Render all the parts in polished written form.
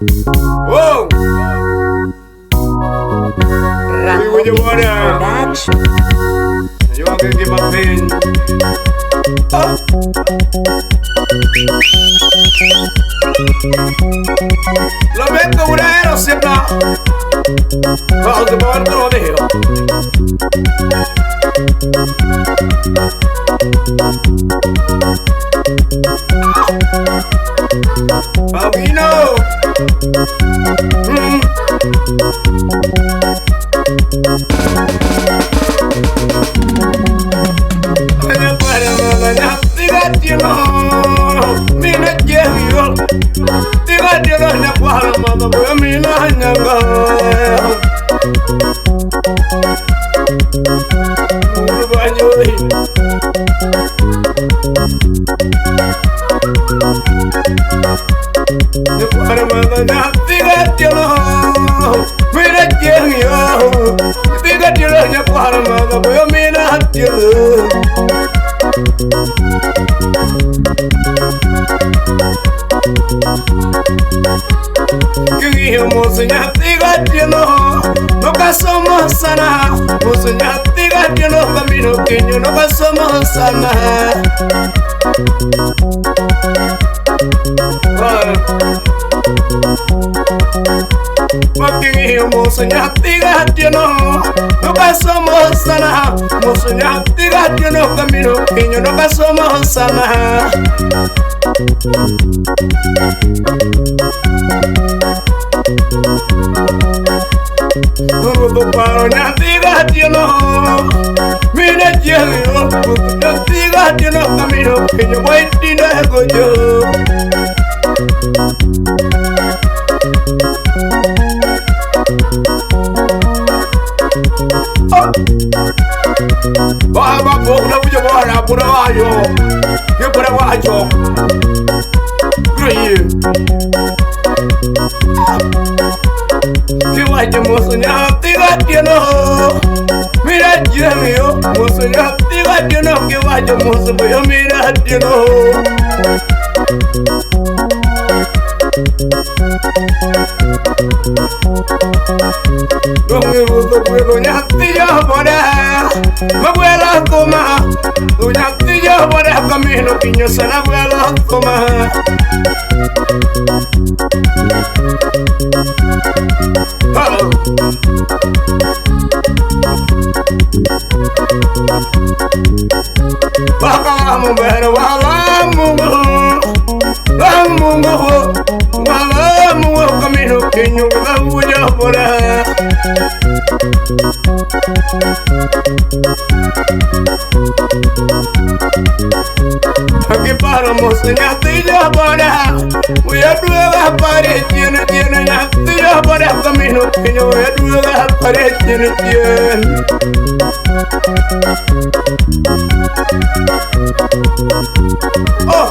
Whoa! What you want to? You want to give my pain? Lo metto un aereo se no. Cosa portano vero? Bambino! No pasamos sana. Porque moçonha tiga no pasamos sana. Moçonha tiga no caminho que no pasamos sana. No paro na tiga no. Mira yo, no digas que no camino, que yo voy a tirar yo. Baba, no voy a borrar por abajo, que por abajo. Que vaya moçonha, diga que no. Mira yo, moçonha, diga que no, que vaya moço, voy mira que no. No me gusta que doña tía para, me abuela toma, doña tía para camino, piño se la abuela toma. Vamos ver, vamos camino que yo voy a por ahí. Aquí paramos en Astilla para, voy a pruebas para tiene Astilla para camino que yo voy a pruebas para tiene. Oh.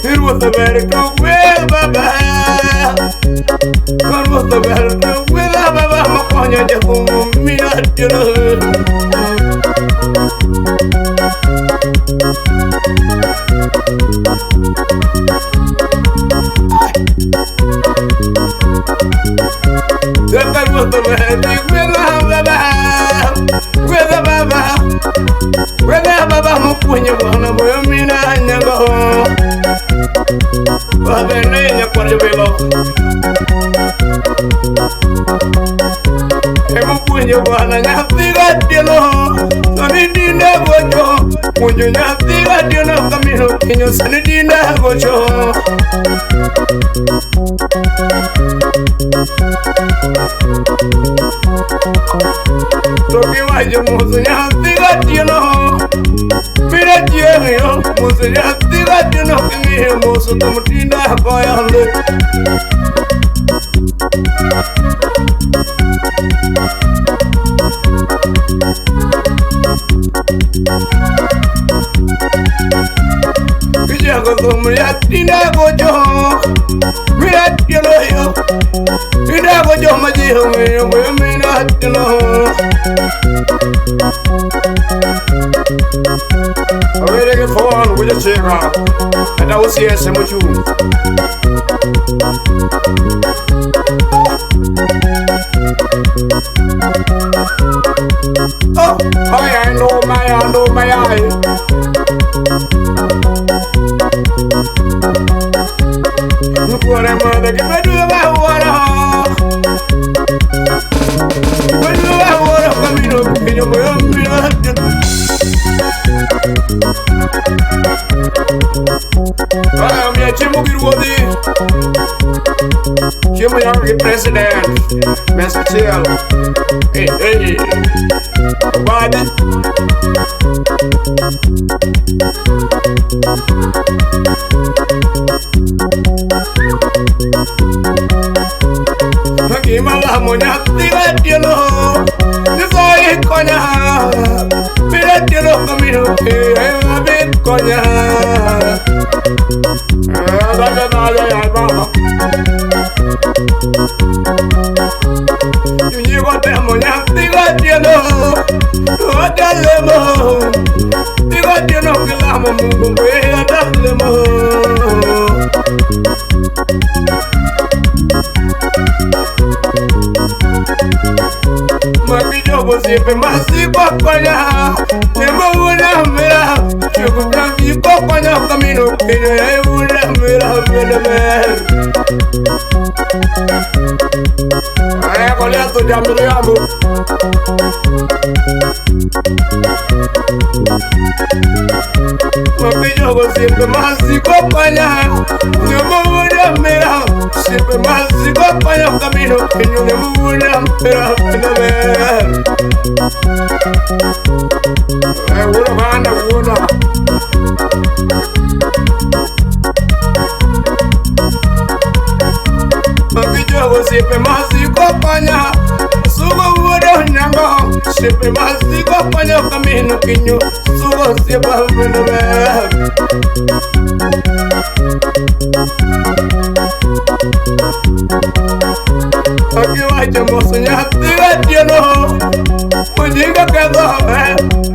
It was a very good way, Baba. God was a very good way, Baba. My pony just won't mean that you know. God was a very big way, Baba. With a Baba. With a Baba, my pony won't mean that you know. Baba, name for the below. Emo puño bana nyatiga tieno, sani dinda gocho. Puño nyatiga tieno camino kiño sani dinda gocho. Toki vaya muso nyatiga tieno, mira tieno muso nyatiga tieno kiño muso tomo dinda koyale. Kijago go Tina go jo. We at you know. Tina go jo maji we not you know. I'm ready to go on with the chair. And I will see us in you. Oh, I know my eye. What am I going to do about water? When you have water coming up in your room, I am yet to move with it. Human president, Mr. Chill. Hey, body. Gimala monya tiratilo, nisai konya, tiratilo kamino ke, abit konya. You got them monya tiratilo, adalemo, tiratilo kilamo mungu adalemo. Makijogo sipe masipo kwanya, tembo una mera, chukutambi ko kwanya kamino kenya una mera mera. Aya kolea to jambo yambo. Makijogo sipe masipo kwanya, tembo una mera, sipe masipo kwanya kamino kenya una mera mera. Una banda una. Makijogo sipe masiko panya, sugo wuodo nyango, sipe masiko panya kamino kinyo, sugo sipe menobe. Akiwa jamoso nyatiga tieno, mujiga kedo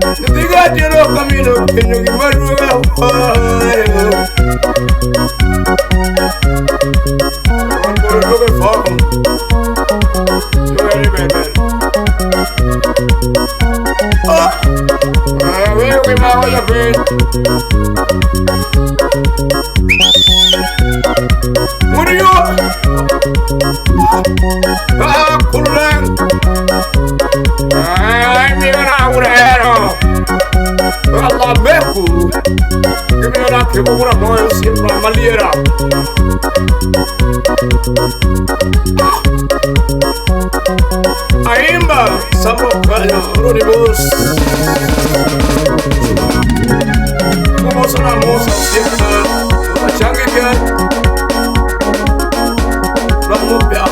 nyatiga tieno kamino kinyo gimaruga. Looking for him. You ready, baby? Oh, where we my way up here? What are you? Cool man. I'm even out with a head on. Allah Beku. Give me that kibura boy, see from Malira. Aimba, Samokanya, Rodibus. Como son las mozas, siempre, la changueca, la mopia.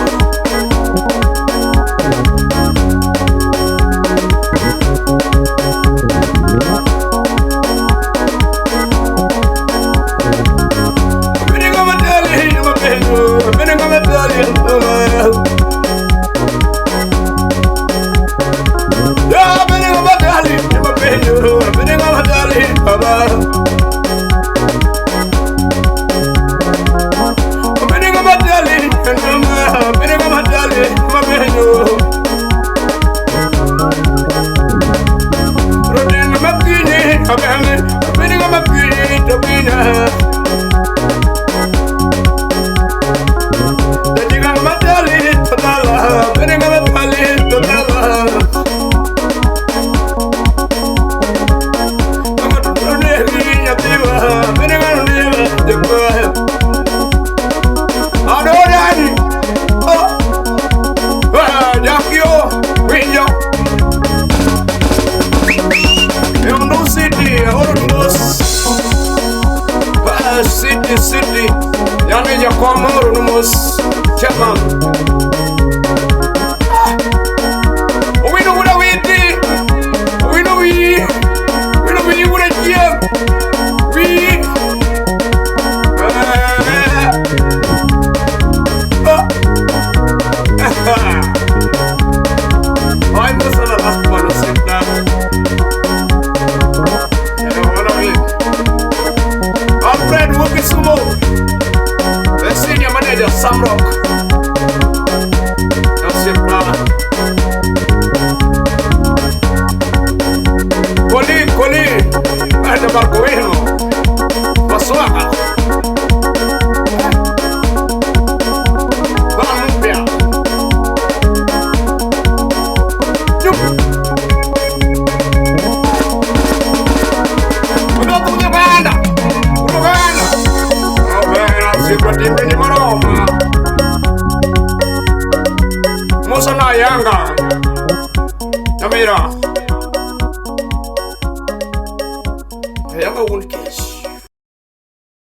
City, yani ya komoro numus chama. We know what we did. We know we would have. We some rock. That's it, brother. Coli, è del barcoino. Passuaca. Vampia. Di maroma Musa na yanga Namira